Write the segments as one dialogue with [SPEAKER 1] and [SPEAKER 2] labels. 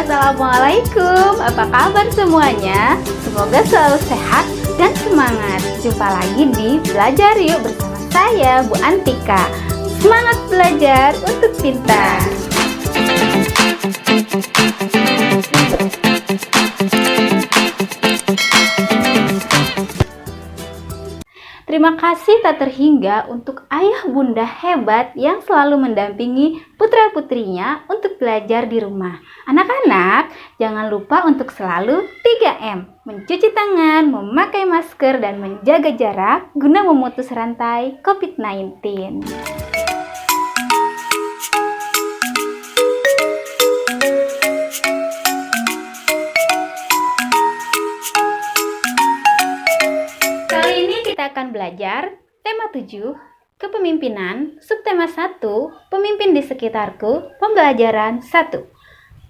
[SPEAKER 1] Assalamualaikum, apa kabar semuanya? Semoga selalu sehat dan semangat. Jumpa lagi di Belajar Yuk bersama saya, Bu Antika. Semangat belajar untuk pintar. Terima kasih tak terhingga untuk ayah bunda hebat yang selalu mendampingi putra-putrinya untuk belajar di rumah. Anak-anak, jangan lupa untuk selalu 3M. Mencuci tangan, memakai masker, dan menjaga jarak guna memutus rantai COVID-19. Kali ini kita akan belajar tema 7, kepemimpinan, subtema 1, pemimpin di sekitarku, pembelajaran 1.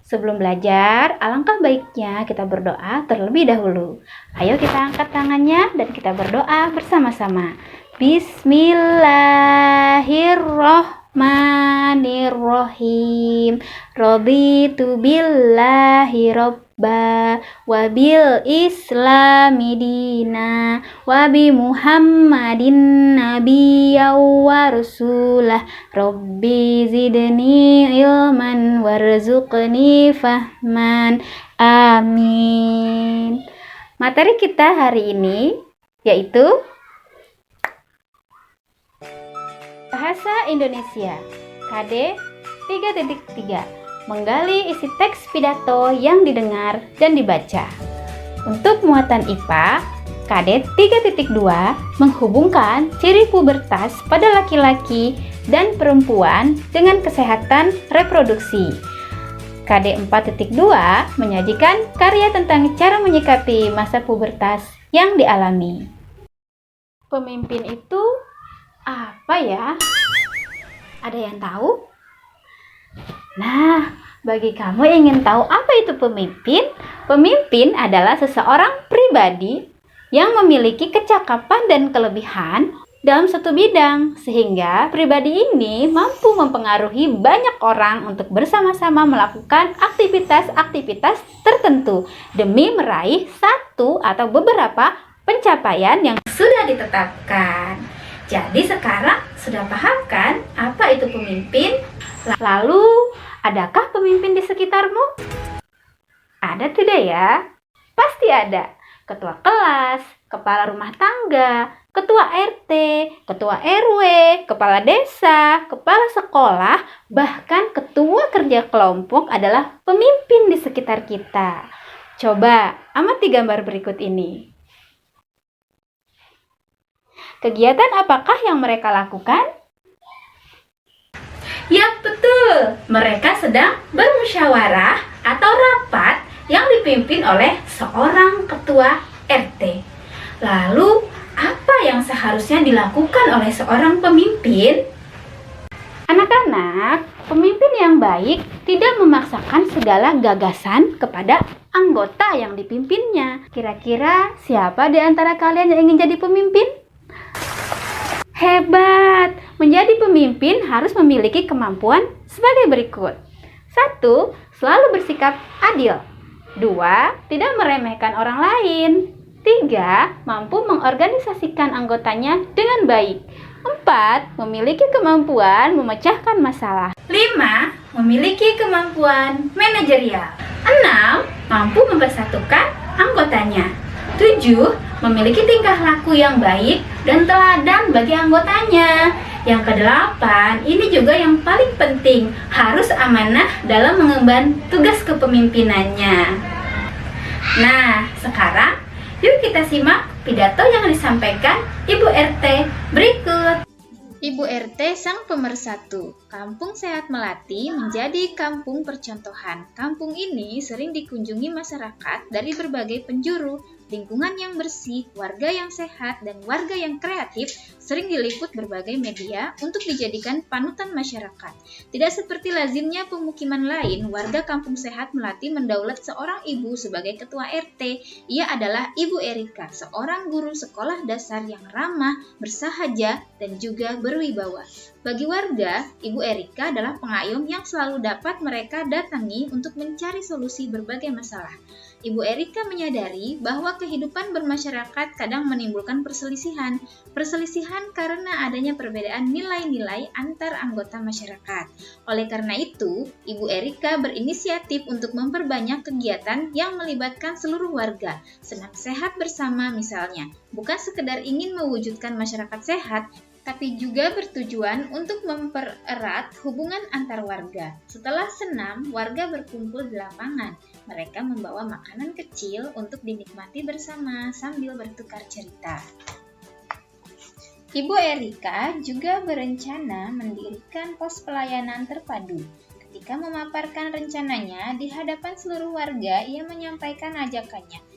[SPEAKER 1] Sebelum belajar, alangkah baiknya kita berdoa terlebih dahulu. Ayo kita angkat tangannya dan kita berdoa bersama-sama. Bismillahirrohmanirrohim. Raditu billahi robba wabil islami dina wabi muhammadin nabiyya wa rasulah rabbi zidni ilman warzuqni fahman amin. Materi kita hari ini yaitu Bahasa Indonesia KD 3.3, menggali isi teks pidato yang didengar dan dibaca. Untuk muatan IPA, KD 3.2 menghubungkan ciri pubertas pada laki-laki dan perempuan dengan kesehatan reproduksi. KD 4.2 menyajikan karya tentang cara menyikapi masa pubertas yang dialami. Pemimpin itu apa ya? Ada yang tahu? Nah, bagi kamu yang ingin tahu apa itu pemimpin, pemimpin adalah seseorang pribadi yang memiliki kecakapan dan kelebihan dalam satu bidang, sehingga pribadi ini mampu mempengaruhi banyak orang untuk bersama-sama melakukan aktivitas-aktivitas tertentu demi meraih satu atau beberapa pencapaian yang sudah ditetapkan. Jadi sekarang sudah paham kan apa itu pemimpin? Lalu, adakah pemimpin di sekitarmu? Ada tidak ya? Pasti ada. Ketua kelas, kepala rumah tangga, ketua RT, ketua RW, kepala desa, kepala sekolah, bahkan ketua kerja kelompok adalah pemimpin di sekitar kita. Coba amati gambar berikut ini. Kegiatan apakah yang mereka lakukan? Ya betul, mereka sedang bermusyawarah atau rapat yang dipimpin oleh seorang ketua RT. Lalu, apa yang seharusnya dilakukan oleh seorang pemimpin? Anak-anak, pemimpin yang baik tidak memaksakan segala gagasan kepada anggota yang dipimpinnya. Kira-kira siapa di antara kalian yang ingin jadi pemimpin? Hebat! Menjadi pemimpin harus memiliki kemampuan sebagai berikut. 1. Selalu bersikap adil. 2. Tidak meremehkan orang lain. 3. Mampu mengorganisasikan anggotanya dengan baik. 4. Memiliki kemampuan memecahkan masalah. 5. Memiliki kemampuan manajerial. 6. Mampu mempersatukan anggotanya. 7. Memiliki tingkah laku yang baik dan teladan bagi anggotanya. Yang kedelapan, ini juga yang paling penting, harus amanah dalam mengemban tugas kepemimpinannya. Nah, sekarang yuk kita simak pidato yang disampaikan Ibu RT berikut.
[SPEAKER 2] Ibu RT sang pemersatu. Kampung Sehat Melati menjadi kampung percontohan. Kampung ini sering dikunjungi masyarakat dari berbagai penjuru. Lingkungan yang bersih, warga yang sehat, dan warga yang kreatif sering diliput berbagai media untuk dijadikan panutan masyarakat. Tidak seperti lazimnya pemukiman lain, warga Kampung Sehat Melati mendaulat seorang ibu sebagai ketua RT. Ia adalah Ibu Erika, seorang guru sekolah dasar yang ramah, bersahaja, dan juga berwibawa. Bagi warga, Ibu Erika adalah pengayom yang selalu dapat mereka datangi untuk mencari solusi berbagai masalah. Ibu Erika menyadari bahwa kehidupan bermasyarakat kadang menimbulkan perselisihan. Perselisihan karena adanya perbedaan nilai-nilai antar anggota masyarakat. Oleh karena itu, Ibu Erika berinisiatif untuk memperbanyak kegiatan yang melibatkan seluruh warga. Senam sehat bersama misalnya, bukan sekedar ingin mewujudkan masyarakat sehat, tapi juga bertujuan untuk mempererat hubungan antar warga. Setelah senam, warga berkumpul di lapangan. Mereka membawa makanan kecil untuk dinikmati bersama sambil bertukar cerita. Ibu Erika juga berencana mendirikan pos pelayanan terpadu. Ketika memaparkan rencananya di hadapan seluruh warga, ia menyampaikan ajakannya.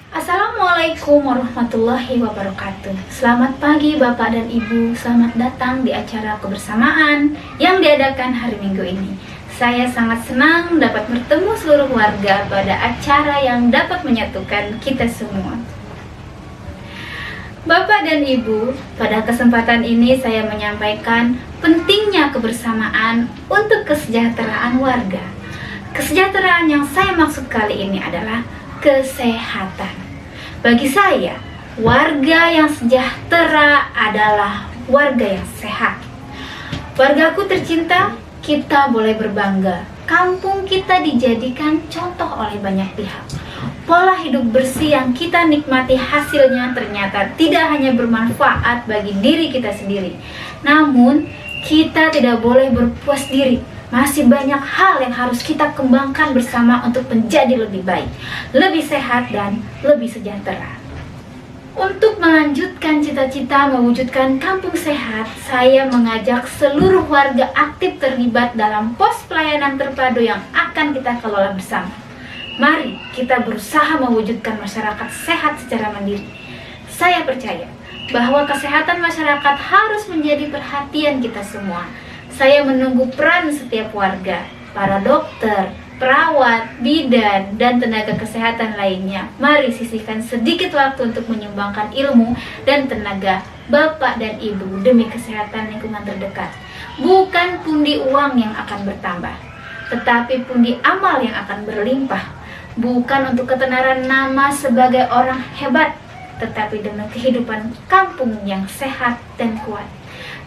[SPEAKER 1] Assalamualaikum warahmatullahi wabarakatuh. Selamat pagi Bapak dan Ibu, selamat datang di acara kebersamaan yang diadakan hari Minggu ini. Saya sangat senang dapat bertemu seluruh warga pada acara yang dapat menyatukan kita semua. Bapak dan Ibu, pada kesempatan ini saya menyampaikan pentingnya kebersamaan untuk kesejahteraan warga. Kesejahteraan yang saya maksud kali ini adalah kesehatan. Bagi saya, warga yang sejahtera adalah warga yang sehat. Wargaku tercinta, kita boleh berbangga. Kampung kita dijadikan contoh oleh banyak pihak. Pola hidup bersih yang kita nikmati hasilnya ternyata tidak hanya bermanfaat bagi diri kita sendiri. Namun, kita tidak boleh berpuas diri. Masih banyak hal yang harus kita kembangkan bersama untuk menjadi lebih baik, lebih sehat, dan lebih sejahtera. Untuk melanjutkan cita-cita mewujudkan kampung sehat, saya mengajak seluruh warga aktif terlibat dalam pos pelayanan terpadu yang akan kita kelola bersama. Mari kita berusaha mewujudkan masyarakat sehat secara mandiri. Saya percaya bahwa kesehatan masyarakat harus menjadi perhatian kita semua. Saya menunggu peran setiap warga, para dokter, perawat, bidan, dan tenaga kesehatan lainnya. Mari sisihkan sedikit waktu untuk menyumbangkan ilmu dan tenaga Bapak dan Ibu demi kesehatan lingkungan terdekat. Bukan pundi uang yang akan bertambah, tetapi pundi amal yang akan berlimpah. Bukan untuk ketenaran nama sebagai orang hebat, tetapi demi kehidupan kampung yang sehat dan kuat.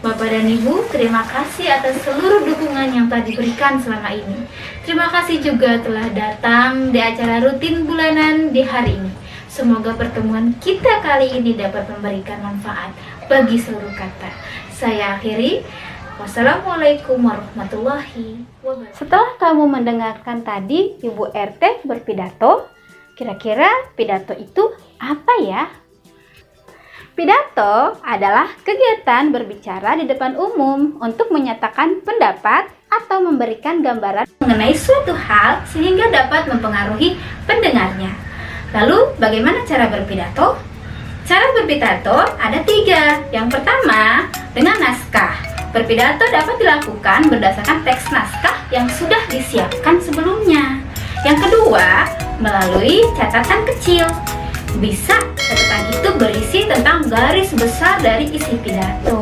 [SPEAKER 1] Bapak dan Ibu, terima kasih atas seluruh dukungan yang telah diberikan selama ini. Terima kasih juga telah datang di acara rutin bulanan di hari ini. Semoga pertemuan kita kali ini dapat memberikan manfaat bagi seluruh kata. Saya akhiri. Wassalamualaikum warahmatullahi wabarakatuh. Setelah kamu mendengarkan tadi Ibu RT berpidato, kira-kira pidato itu apa ya? Pidato adalah kegiatan berbicara di depan umum untuk menyatakan pendapat atau memberikan gambaran mengenai suatu hal sehingga dapat mempengaruhi pendengarnya. Lalu, bagaimana cara berpidato? Cara berpidato ada 3. Yang pertama, dengan naskah. Berpidato dapat dilakukan berdasarkan teks naskah yang sudah disiapkan sebelumnya. Yang kedua, melalui catatan kecil. Bisa catatan itu berisi tentang garis besar dari isi pidato.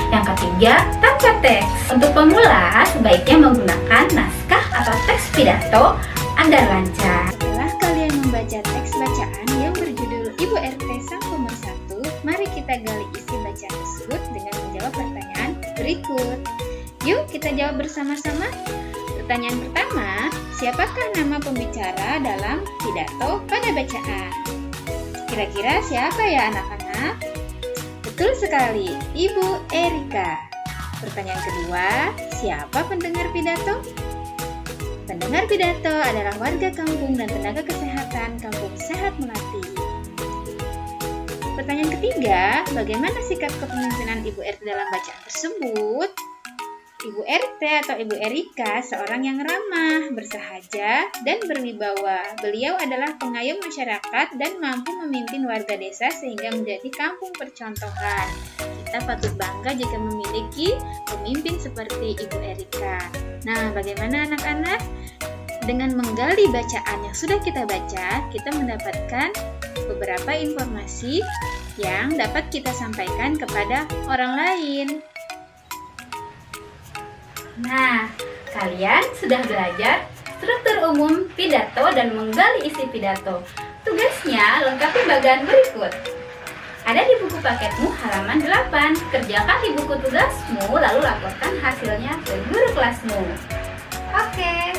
[SPEAKER 1] Yang ketiga, tanpa teks. Untuk pemula, sebaiknya menggunakan naskah atau teks pidato agar lancar.
[SPEAKER 2] Setelah kalian membaca teks bacaan yang berjudul Ibu RT Sang Pemersatu, mari kita gali isi bacaan tersebut dengan menjawab pertanyaan berikut. Yuk kita jawab bersama-sama. Pertanyaan pertama, siapakah nama pembicara dalam pidato pada bacaan? Kira-kira siapa ya anak-anak? Betul sekali, Ibu Erika. Pertanyaan kedua, siapa pendengar pidato? Pendengar pidato adalah warga kampung dan tenaga kesehatan Kampung Sehat Melati. Pertanyaan ketiga, bagaimana sikap kepemimpinan Ibu RT dalam bacaan tersebut? Ibu RT atau Ibu Erika seorang yang ramah, bersahaja, dan berwibawa. Beliau adalah pengayom masyarakat dan mampu memimpin warga desa sehingga menjadi kampung percontohan. Kita patut bangga jika memiliki pemimpin seperti Ibu Erika. Nah, bagaimana anak-anak? Dengan menggali bacaan yang sudah kita baca, kita mendapatkan beberapa informasi yang dapat kita sampaikan kepada orang lain.
[SPEAKER 1] Nah, kalian sudah belajar struktur umum pidato dan menggali isi pidato. Tugasnya lengkapi bagian berikut. Ada di buku paketmu halaman 8. Kerjakan di buku tugasmu lalu laporkan hasilnya ke guru kelasmu. Oke.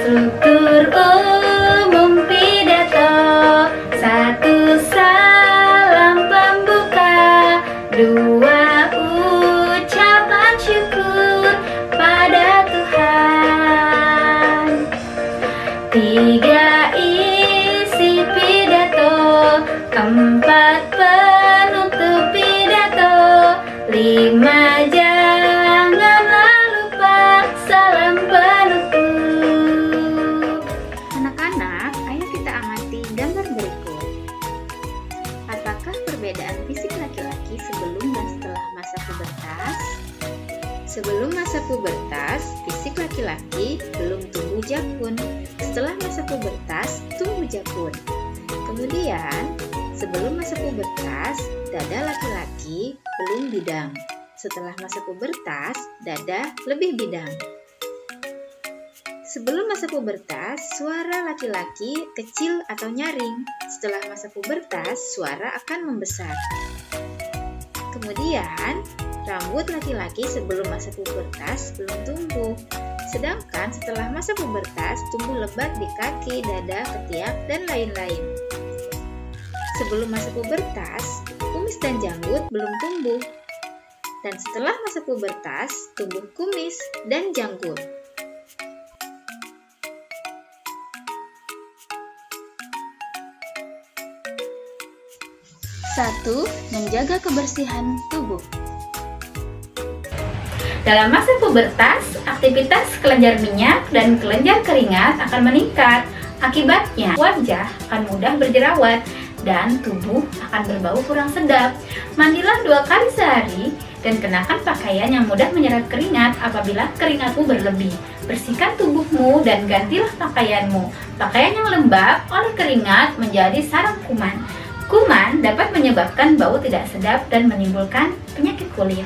[SPEAKER 1] Struktur umum pidato. 1. Salam pembuka. 2. Ucapan syukur pada Tuhan. 3. Isi pidato. 4. Penutup pidato. 5. Janganlah lupa salam penutup. Anak-anak, ayo kita amati gambar berikut. Apakah perbedaan fisik laki-laki sebelum dan setelah masa pubertas? Sebelum masa pubertas, fisik laki-laki belum tumbuh jakun. Setelah masa pubertas, tumbuh jakun. Kemudian, sebelum masa pubertas, dada laki-laki belum bidang. Setelah masa pubertas, dada lebih bidang. Sebelum masa pubertas, suara laki-laki kecil atau nyaring. Setelah masa pubertas, suara akan membesar. Kemudian, rambut laki-laki sebelum masa pubertas belum tumbuh. Sedangkan setelah masa pubertas, tumbuh lebat di kaki, dada, ketiak, dan lain-lain. Sebelum masa pubertas, kumis dan janggut belum tumbuh. Dan setelah masa pubertas, tumbuh kumis dan janggut. 1. Menjaga kebersihan tubuh. Dalam masa pubertas, aktivitas kelenjar minyak dan kelenjar keringat akan meningkat. Akibatnya, wajah akan mudah berjerawat dan tubuh akan berbau kurang sedap. Mandilah 2 kali sehari dan kenakan pakaian yang mudah menyerap keringat apabila keringatmu berlebih. Bersihkan tubuhmu dan gantilah pakaianmu. Pakaian yang lembab oleh keringat menjadi sarang kuman. Kuman dapat menyebabkan bau tidak sedap dan menimbulkan penyakit kulit.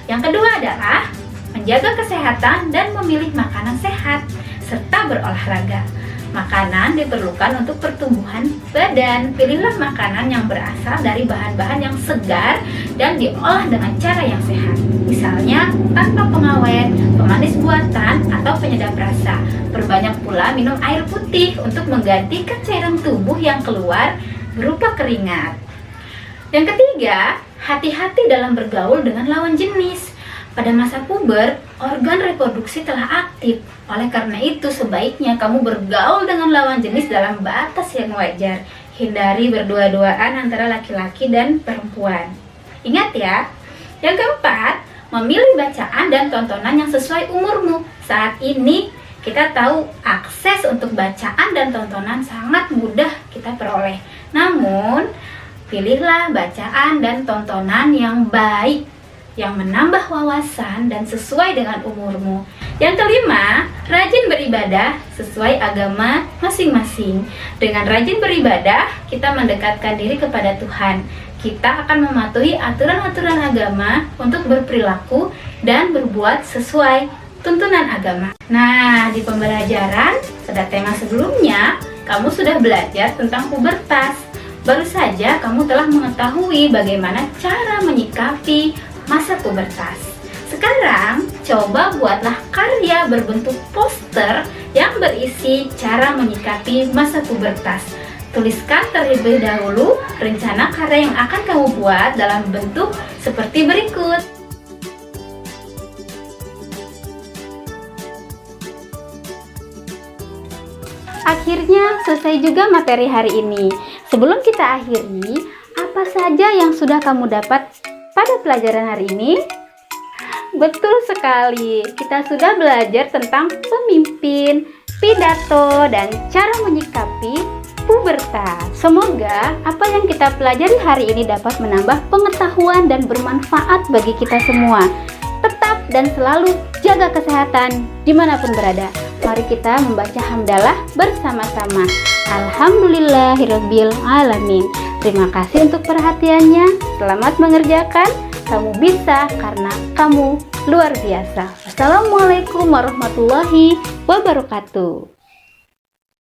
[SPEAKER 1] Yang kedua adalah menjaga kesehatan dan memilih makanan sehat serta berolahraga. Makanan diperlukan untuk pertumbuhan badan. Pilihlah makanan yang berasal dari bahan-bahan yang segar dan diolah dengan cara yang sehat. Misalnya tanpa pengawet, pemanis buatan, atau penyedap rasa. Perbanyak pula minum air putih untuk menggantikan cairan tubuh yang keluar berupa keringat. Yang ketiga, hati-hati dalam bergaul dengan lawan jenis. Pada masa puber, organ reproduksi telah aktif. Oleh karena itu, sebaiknya kamu bergaul dengan lawan jenis dalam batas yang wajar. Hindari berdua-duaan antara laki-laki dan perempuan. Ingat ya. Yang keempat, memilih bacaan dan tontonan yang sesuai umurmu. Saat ini, kita tahu akses untuk bacaan dan tontonan sangat mudah kita peroleh. Namun, pilihlah bacaan dan tontonan yang baik, yang menambah wawasan dan sesuai dengan umurmu. Yang kelima, rajin beribadah sesuai agama masing-masing. Dengan rajin beribadah, kita mendekatkan diri kepada Tuhan. Kita akan mematuhi aturan-aturan agama untuk berperilaku dan berbuat sesuai tuntunan agama. Nah, di pembelajaran pada tema sebelumnya, kamu sudah belajar tentang pubertas. Baru saja kamu telah mengetahui bagaimana cara menyikapi masa pubertas. Sekarang, coba buatlah karya berbentuk poster yang berisi cara menyikapi masa pubertas. Tuliskan terlebih dahulu rencana karya yang akan kamu buat dalam bentuk seperti berikut. Akhirnya selesai juga materi hari ini. Sebelum kita akhiri, apa saja yang sudah kamu dapat pada pelajaran hari ini? Betul sekali, kita sudah belajar tentang pemimpin, pidato, dan cara menyikapi pubertas. Semoga apa yang kita pelajari hari ini dapat menambah pengetahuan dan bermanfaat bagi kita semua. Tetap dan selalu jaga kesehatan dimanapun berada. Mari kita membaca hamdalah bersama-sama. Alhamdulillahirabbil alamin. Terima kasih untuk perhatiannya. Selamat mengerjakan. Kamu bisa karena kamu luar biasa. Wassalamualaikum warahmatullahi wabarakatuh.